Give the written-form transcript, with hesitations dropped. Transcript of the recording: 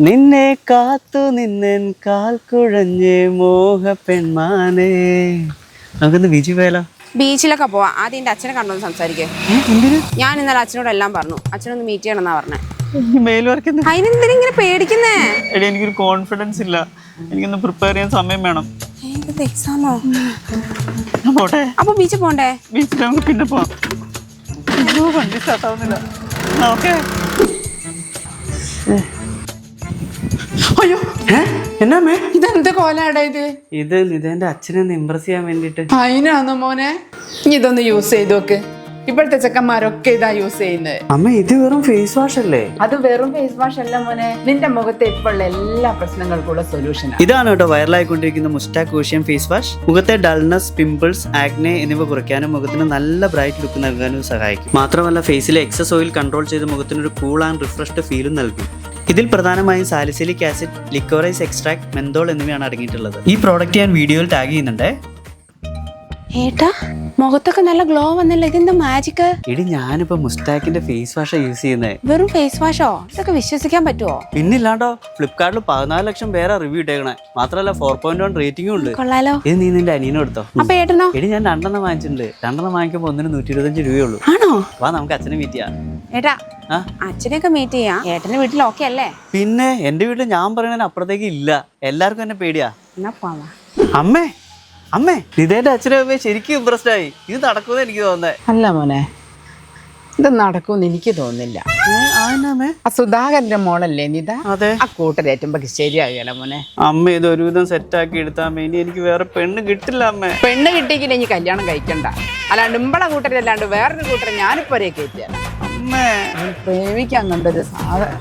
നിന്നെ കാത്തു നിന്നൻ കാൽ കുഴഞ്ഞേ മോഹ പെൺമാനേ. നമുക്കൊന്ന് ബീച്ചിൽ പോയാലോ? ബീച്ചിലൊക്കെ പോവാ. ആദ്യം എന്റെ അച്ഛനെ കണ്ടോന്ന് സംസാരിക്കേ. ഞാൻ ഇന്നലെ അച്ഛനോട് എല്ലാം പറഞ്ഞു. അച്ഛനൊന്ന് മീറ്റ് ചെയ്യണമെന്നാ പറഞ്ഞേ. അതിനെന്തിനാ ഇങ്ങനെ പേടിക്കുന്നേ? എനിക്കൊരു കോൺഫിഡൻസ് ഇല്ല. എനിക്കൊന്ന് പ്രിപ്പയർ ചെയ്യാൻ സമയം വേണം. എക്സാമോ? പോട്ടെ. അപ്പൊ ബീച്ചിൽ പോണ്ടേ? ബീച്ചിൽ നമുക്ക് പിന്നെ പോവാം. വണ്ടി സ്റ്റാർട്ട് ആവുന്നില്ല. ഓക്കെ. അയ്യോ എന്നാമേ ഇതെന്ത് കോലാടാ ഇത്? ഇത് നിതേന്റെ അച്ഛനെ ഒന്ന് ഇംപ്രസ് ചെയ്യാൻ വേണ്ടിട്ട്. അതിനാന്നോ മോനെ? ഇതൊന്ന് യൂസ് ചെയ്ത് നോക്ക്. ഇപ്പോഴത്തെ ചെക്കന്മാരൊക്കെ ഇതാ യൂസ് ചെയ്യുന്നത്. അമ്മ ഇത് വെറും ഫേസ് വാഷ് അല്ലേ? അത് വെറും ഫേസ് വാഷ് അല്ല മോനെ, നിന്റെ മുഖത്തെ ഇപ്പോഴുള്ള എല്ലാ പ്രശ്നങ്ങൾക്കുള്ള സൊല്യൂഷൻ. ഇതാണ് കേട്ടോ വൈറലായിക്കൊണ്ടിരിക്കുന്ന മുസ്റ്റാക് ഓഷ്യൻ ഫേസ് വാഷ്. മുഖത്തെ ഡൾനെസ്, പിമ്പിൾസ്, ആക്നെ എന്നിവ കുറയ്ക്കാനും മുഖത്തിന് നല്ല ബ്രൈറ്റ് ലുക്ക് നൽകാനും സഹായിക്കും. മാത്രമല്ല ഫേസിലെ എക്സസ് ഓയിൽ കൺട്രോൾ ചെയ്ത് മുഖത്തിനൊരു കൂൾ ആൻഡ് റിഫ്രഷ്ഡ് ഫീലും നൽകും. ഇതിൽ പ്രധാനമായും salicylic acid, liquorice extract, menthol എന്നിവയാണ് അടങ്ങിയിട്ടുള്ളത്. ഈ പ്രോഡക്റ്റ് ഞാൻ വീഡിയോയിൽ ടാഗ് ചെയ്യുന്നുണ്ടേ. ഏട്ടാ മുഖത്തൊക്കെ നല്ല ഗ്ലോ വന്നല്ലോ. ഇതെന്താ മാജിക്? ഇടി ഞാനിപ്പോ മുസ്റ്റാക്കിന്റെ ഫേസ് വാഷാ യൂസ് ചെയ്യുന്നത്. വെറും ഫേസ് വാഷോ? ഇതൊക്കെ വിശ്വസിക്കാൻ പറ്റുമോ? പിന്നില്ലാണ്ടോ, ഫ്ലിപ്കാർട്ടിൽ 14 ലക്ഷം പേരാ റിവ്യൂ ഇട്ടേക്കണേ. മാത്രമല്ല 4.1 റേറ്റിംഗും ഉണ്ട്. കൊള്ളാലോ. ഇത് നീ നിന്റെ അനിയനും എടുത്തോ. അപ്പൊ ഏട്ടനോ? എടി ഞാൻ 2 വാങ്ങിച്ചിട്ടുണ്ട്. 2 വാങ്ങിക്കുമ്പോ ഒന്നിന് 125 രൂപയുള്ളൂ. ആണോ? വാ നമുക്ക് അച്ഛനെ മീറ്റ് ചെയ്യാം. ഏട്ടാ അച്ഛനെയൊക്കെ മീറ്റ് ചെയ്യാം. ഏട്ടന്റെ വീട്ടിൽ ഓക്കെ അല്ലേ? പിന്നെ എന്റെ വീട്ടിൽ ഞാൻ പറയണതിന് അപ്പുറത്തേക്ക് ഇല്ല. എല്ലാവർക്കും എന്നെ പേടിയാ. എന്നാ പോവാ. അമ്മേ അമ്മേ നിതേന്റെ അച്ഛനെ അമ്മയെ ശരിക്കും ഇംപ്രസ്ഡ് ആയി. ഇത് നടക്കുമെന്ന് എനിക്ക് തോന്നുന്നേ. അല്ല മോനെ, ഇത് നടക്കുമെന്ന് എനിക്ക് തോന്നുന്നില്ല. ആ സുധാകരന്റെ മോളല്ലേ നിത? അതെ. ആ കൂട്ടരേറ്റുമ്പോ ശരിയാകല മോനെ. അമ്മ ഇത് ഒരുവിധം സെറ്റാക്കി എടുത്താൽ ഇനി എനിക്ക് വേറെ പെണ്ണ് കിട്ടില്ല അമ്മേ. പെണ്ണ് കിട്ടിയെങ്കിൽ ഇനി കല്യാണം കഴിക്കണ്ട. അല്ലാണ്ട് ഇമ്പളെ കൂട്ടരല്ലാണ്ട് വേറൊരു കൂട്ടരെ ഞാനിപ്പോ ഒരേ കയറ്റിയാല. അമ്മേ പ്രേമിക്കാൻ കണ്ടൊരു സാധനം.